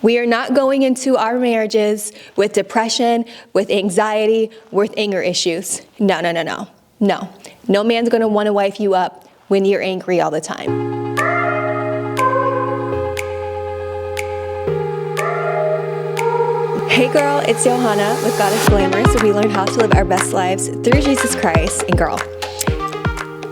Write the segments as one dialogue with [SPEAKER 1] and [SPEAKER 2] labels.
[SPEAKER 1] We are not going into our marriages with depression, with anxiety, with anger issues. No. No man's going to want to wife you up when you're angry all the time. Hey girl, it's Johanna with Glamorous, where we learn how to live our best lives through Jesus Christ. And girl,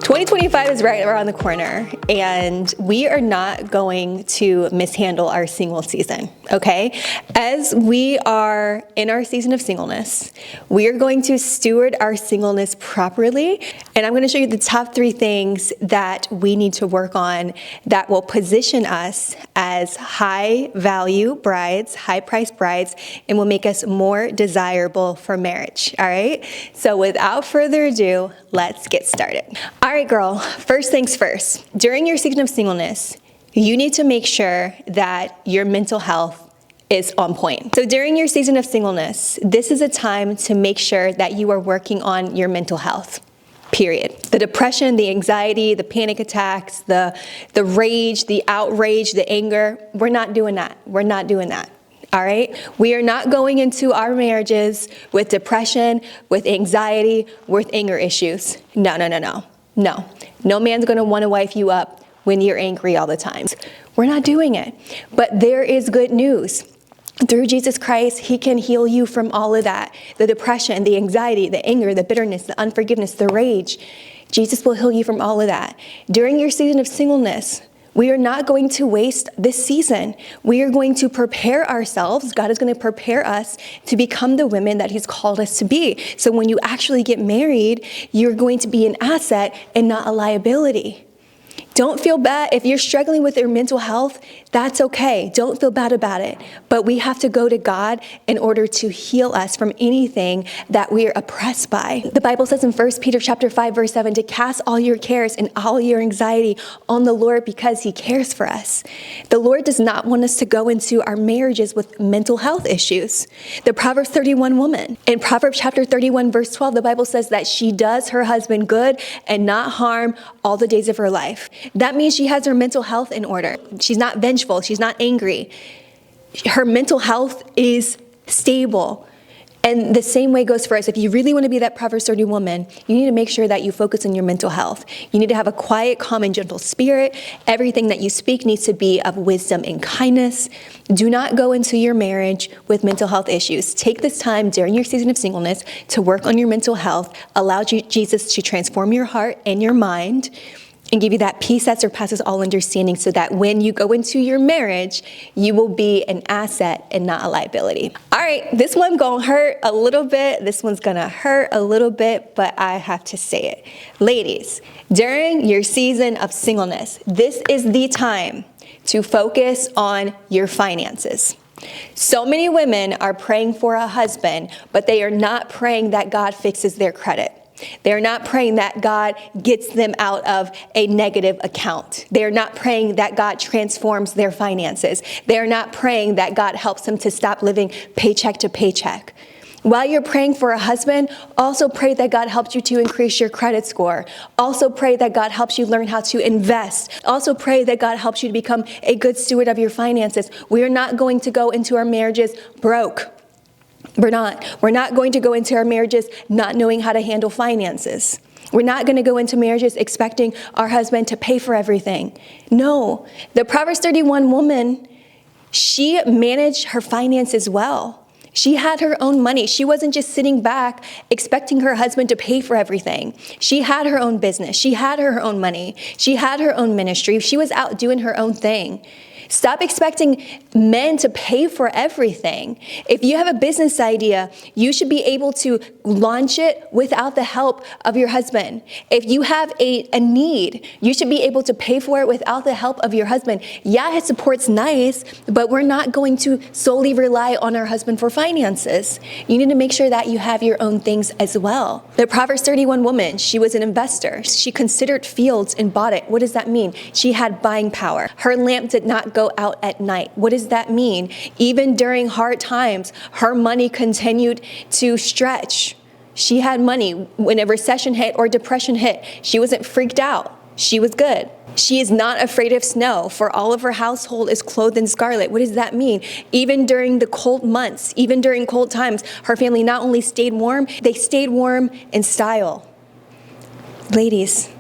[SPEAKER 1] 2025 is right around the corner, and we are not going to mishandle our single season, okay? As we are in our season of singleness, we are going to steward our singleness properly, and I'm going to show you the top 3 things that we need to work on that will position us as high-value brides, high-priced brides, and will make us more desirable for marriage, all right? So without further ado, let's get started. All right, girl, first things first. During your season of singleness, you need to make sure that your mental health is on point. So during your season of singleness, this is a time to make sure that you are working on your mental health. Period. The depression, the anxiety, the panic attacks, the rage, the outrage, the anger, we're not doing that. We're not doing that. All right? We are not going into our marriages with depression, with anxiety, with anger issues. No. No man's going to want to wife you up when you're angry all the time. We're not doing it. But there is good news. Through Jesus Christ, He can heal you from all of that. The depression, the anxiety, the anger, the bitterness, the unforgiveness, the rage. Jesus will heal you from all of that. During your season of singleness, we are not going to waste this season. We are going to prepare ourselves. God is going to prepare us to become the women that He's called us to be. So when you actually get married, you're going to be an asset and not a liability. Don't feel bad. If you're struggling with your mental health, that's okay. Don't feel bad about it. But we have to go to God in order to heal us from anything that we are oppressed by. The Bible says in 1 Peter chapter 5, verse 7, to cast all your cares and all your anxiety on the Lord because He cares for us. The Lord does not want us to go into our marriages with mental health issues. The Proverbs 31 woman. In Proverbs chapter 31, verse 12, the Bible says that she does her husband good and not harm all the days of her life. That means she has her mental health in order. She's not vengeful. She's not angry. Her mental health is stable. And the same way goes for us. If you really want to be that Proverbs 30 woman, you need to make sure that you focus on your mental health. You need to have a quiet, calm, and gentle spirit. Everything that you speak needs to be of wisdom and kindness. Do not go into your marriage with mental health issues. Take this time during your season of singleness to work on your mental health. Allow Jesus to transform your heart and your mind and give you that peace that surpasses all understanding, so that when you go into your marriage, you will be an asset and not a liability. All right, this one gonna hurt a little bit. This one's gonna hurt a little bit, but I have to say it. Ladies, during your season of singleness, this is the time to focus on your finances. So many women are praying for a husband, but they are not praying that God fixes their credit. They're not praying that God gets them out of a negative account. They're not praying that God transforms their finances. They're not praying that God helps them to stop living paycheck to paycheck. While you're praying for a husband, also pray that God helps you to increase your credit score. Also pray that God helps you learn how to invest. Also pray that God helps you to become a good steward of your finances. We are not going to go into our marriages broke. We're not going to go into our marriages not knowing how to handle finances. We're not going to go into marriages expecting our husband to pay for everything. No, the Proverbs 31 woman, she managed her finances well. She had her own money. She wasn't just sitting back expecting her husband to pay for everything. She had her own business. She had her own money. She had her own ministry. She was out doing her own thing. Stop expecting men to pay for everything. If you have a business idea, you should be able to launch it without the help of your husband. If you have a need, you should be able to pay for it without the help of your husband. Yeah, his support's nice, but we're not going to solely rely on our husband for finances. You need to make sure that you have your own things as well. The Proverbs 31 woman, she was an investor. She considered fields and bought it. What does that mean? She had buying power. Her lamp did not go out at night. What does that mean? Even during hard times, her money continued to stretch. She had money. When a recession hit or depression hit, she wasn't freaked out. She was good. She is not afraid of snow, for all of her household is clothed in scarlet. What does that mean? Even during the cold months, even during cold times, her family not only stayed warm, they stayed warm in style. Ladies,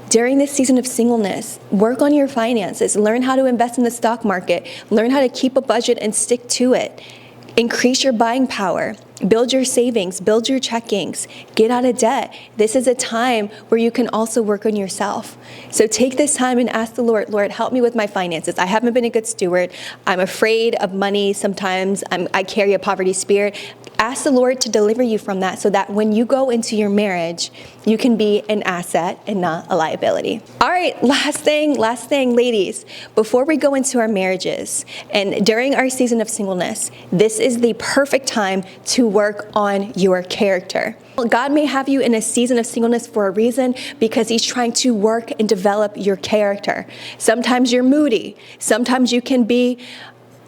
[SPEAKER 1] during this season of singleness, work on your finances. Learn how to invest in the stock market. Learn how to keep a budget and stick to it. Increase your buying power. Build your savings. Build your checkings. Get out of debt. This is a time where you can also work on yourself. So take this time and ask the Lord, Lord, help me with my finances. I haven't been a good steward. I'm afraid of money sometimes. I carry a poverty spirit. Ask the Lord to deliver you from that so that when you go into your marriage, you can be an asset and not a liability. All right, last thing, ladies. Before we go into our marriages and during our season of singleness, this is the perfect time to work on your character. God may have you in a season of singleness for a reason because he's trying to work and develop your character. Sometimes you're moody. Sometimes you can be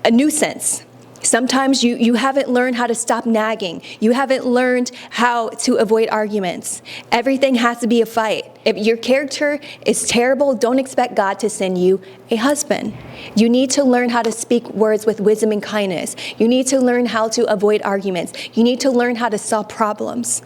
[SPEAKER 1] a nuisance. Sometimes you haven't learned how to stop nagging. You haven't learned how to avoid arguments. Everything has to be a fight. If your character is terrible, don't expect God to send you a husband. You need to learn how to speak words with wisdom and kindness. You need to learn how to avoid arguments. You need to learn how to solve problems.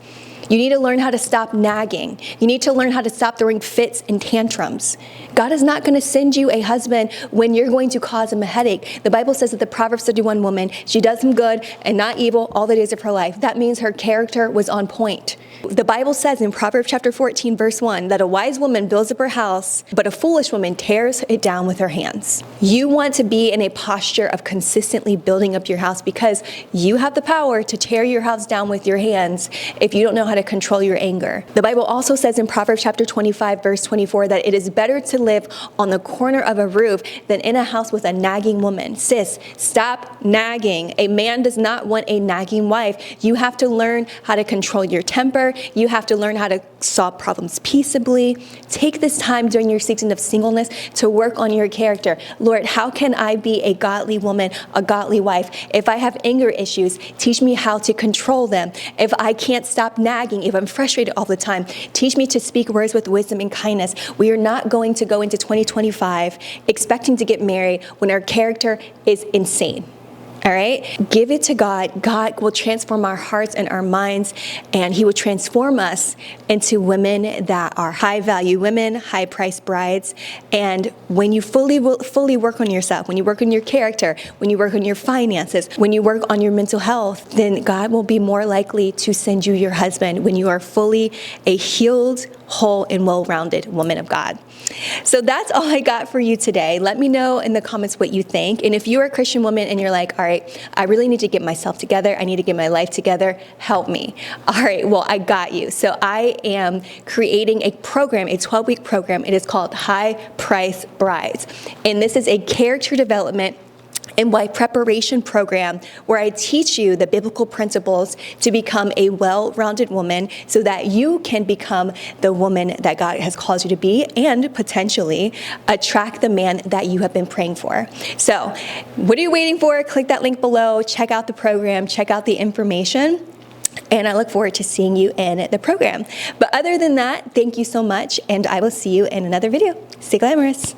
[SPEAKER 1] You need to learn how to stop nagging. You need to learn how to stop throwing fits and tantrums. God is not going to send you a husband when you're going to cause him a headache. The Bible says that the Proverbs 31 woman, she does him good and not evil all the days of her life. That means her character was on point. The Bible says in Proverbs chapter 14, verse 1, that a wise woman builds up her house, but a foolish woman tears it down with her hands. You want to be in a posture of consistently building up your house because you have the power to tear your house down with your hands if you don't know how to control your anger. The Bible also says in Proverbs chapter 25, verse 24, that it is better to live on the corner of a roof than in a house with a nagging woman. Sis, stop nagging. A man does not want a nagging wife. You have to learn how to control your temper. You have to learn how to solve problems peaceably. Take this time during your season of singleness to work on your character. Lord, how can I be a godly woman, a godly wife? If I have anger issues, teach me how to control them. If I can't stop nagging, if I'm frustrated all the time, teach me to speak words with wisdom and kindness. We are not going to go into 2025 expecting to get married when our character is insane. All right? Give it to God. God will transform our hearts and our minds, and he will transform us into women that are high-value women, high-priced brides. And when you fully work on yourself, when you work on your character, when you work on your finances, when you work on your mental health, then God will be more likely to send you your husband when you are fully a healed, whole, and well-rounded woman of God. So that's all I got for you today. Let me know in the comments what you think. And if you're a Christian woman and you're like, all right, I really need to get myself together. I need to get my life together. Help me. All right, well, I got you. So I am creating a program, a 12-week program. It is called High Price Brides. And this is a character development and wife preparation program where I teach you the biblical principles to become a well-rounded woman so that you can become the woman that God has called you to be and potentially attract the man that you have been praying for. So what are you waiting for? Click that link below. Check out the program. Check out the information. And I look forward to seeing you in the program. But other than that, thank you so much. And I will see you in another video. Stay glamorous.